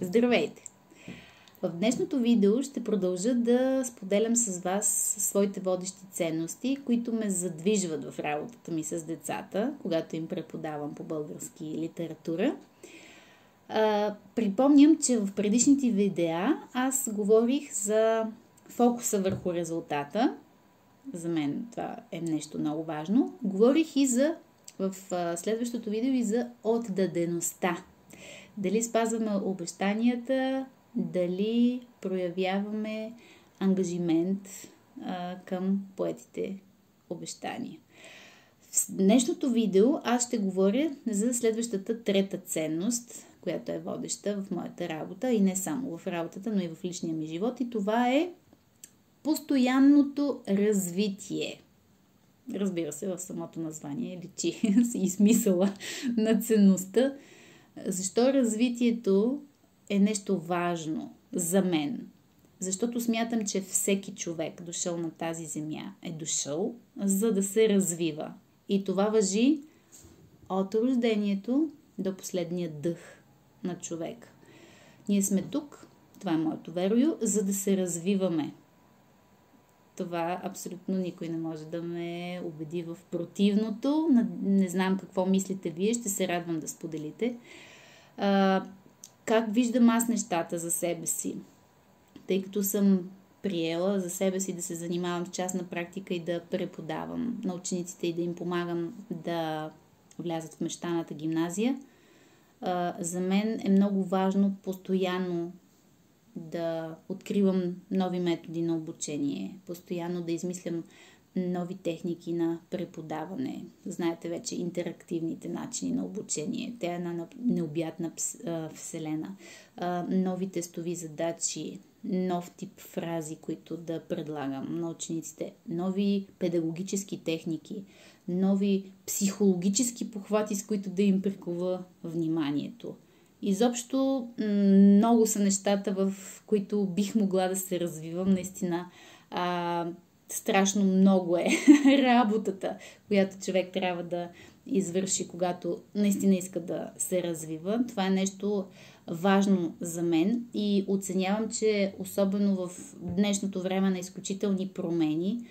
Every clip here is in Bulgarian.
Здравейте! В днешното видео ще продължа да споделям с вас своите водещи ценности, които ме задвижват в работата ми с децата, когато им преподавам по български литература. Припомням, че в предишните видеа аз говорих за фокуса върху резултата. За мен това е нещо много важно. Говорих и в следващото видео и за отдадеността. Дали спазваме обещанията, дали проявяваме ангажимент към поетите обещания. В днешното видео аз ще говоря за следващата трета ценност, която е водеща в моята работа и не само в работата, но и в личния ми живот. И това е постоянното развитие. Разбира се, в самото название личи и смисъла на ценността. Защо развитието е нещо важно за мен? Защото смятам, че всеки човек, дошъл на тази земя, е дошъл, за да се развива. И това важи от рождението до последния дъх на човек. Ние сме тук, това е моето верою, за да се развиваме. Това абсолютно никой не може да ме убеди в противното. Не знам какво мислите вие, ще се радвам да споделите. Как виждам аз нещата за себе си? Тъй като съм приела за себе си да се занимавам с частна практика и да преподавам на учениците и да им помагам да влязат в мечтаната гимназия, за мен е много важно постоянно да откривам нови методи на обучение, постоянно да измислям нови техники на преподаване. Знаете вече интерактивните начини на обучение. Тя е една необятна вселена. Нови тестови задачи, нов тип фрази, които да предлагам на учениците, нови педагогически техники, нови психологически похвати, с които да им прикува вниманието. Изобщо много са нещата, в които бих могла да се развивам. Наистина страшно много е работата, която човек трябва да извърши, когато наистина иска да се развива. Това е нещо важно за мен и оценявам, че особено в днешното време на изключителни промени,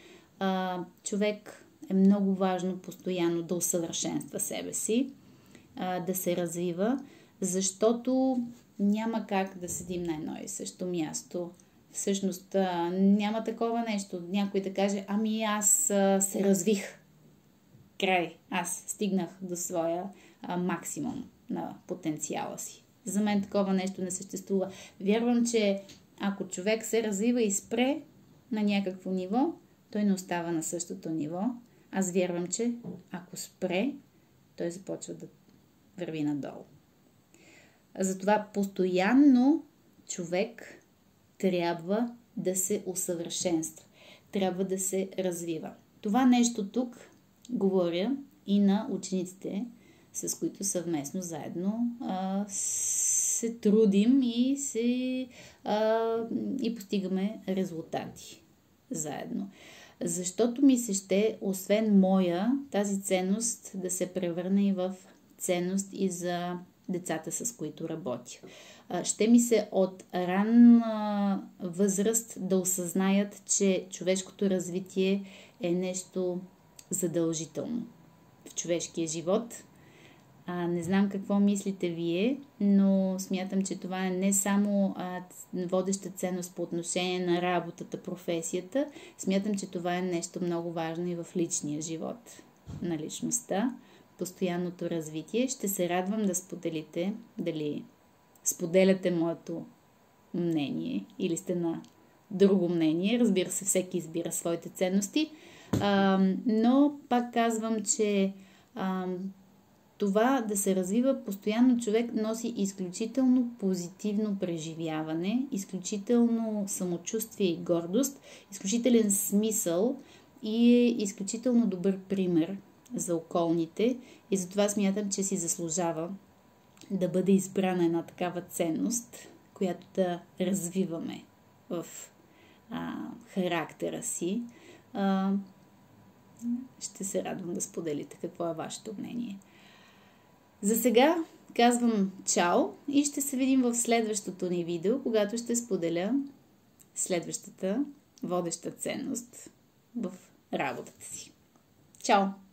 човек е много важно постоянно да усъвършенства себе си, да се развива, защото няма как да седим на едно и също място. Всъщност няма такова нещо. Някой да каже, ами аз се развих. Край. Аз стигнах до своя максимум на потенциала си. За мен такова нещо не съществува. Вярвам, че ако човек се развива и спре на някакво ниво, той не остава на същото ниво. Аз вярвам, че ако спре, той започва да върви надолу. Затова постоянно човек трябва да се усъвършенства. Трябва да се развива. Това нещо тук говоря и на учениците, с които съвместно заедно се трудим и постигаме резултати заедно. Защото ми се ще, освен моя, тази ценност да се превърне и в ценност и за децата, с които работя. Ще ми се от ранна възраст да осъзнаят, че човешкото развитие е нещо задължително в човешкия живот. Не знам какво мислите вие, но смятам, че това е не само водеща ценност по отношение на работата, професията. Смятам, че това е нещо много важно и в личния живот на личността. Постоянното развитие. Ще се радвам да споделите, дали споделяте моето мнение или сте на друго мнение. Разбира се, всеки избира своите ценности. Но пак казвам, че това да се развива постоянно, човек носи изключително позитивно преживяване, изключително самочувствие и гордост, изключителен смисъл и е изключително добър пример за околните и затова смятам, че си заслужава да бъде избрана една такава ценност, която да развиваме в характера си. Ще се радвам да споделите какво е вашето мнение. За сега казвам чао и ще се видим в следващото ни видео, когато ще споделя следващата водеща ценност в работата си. Чао!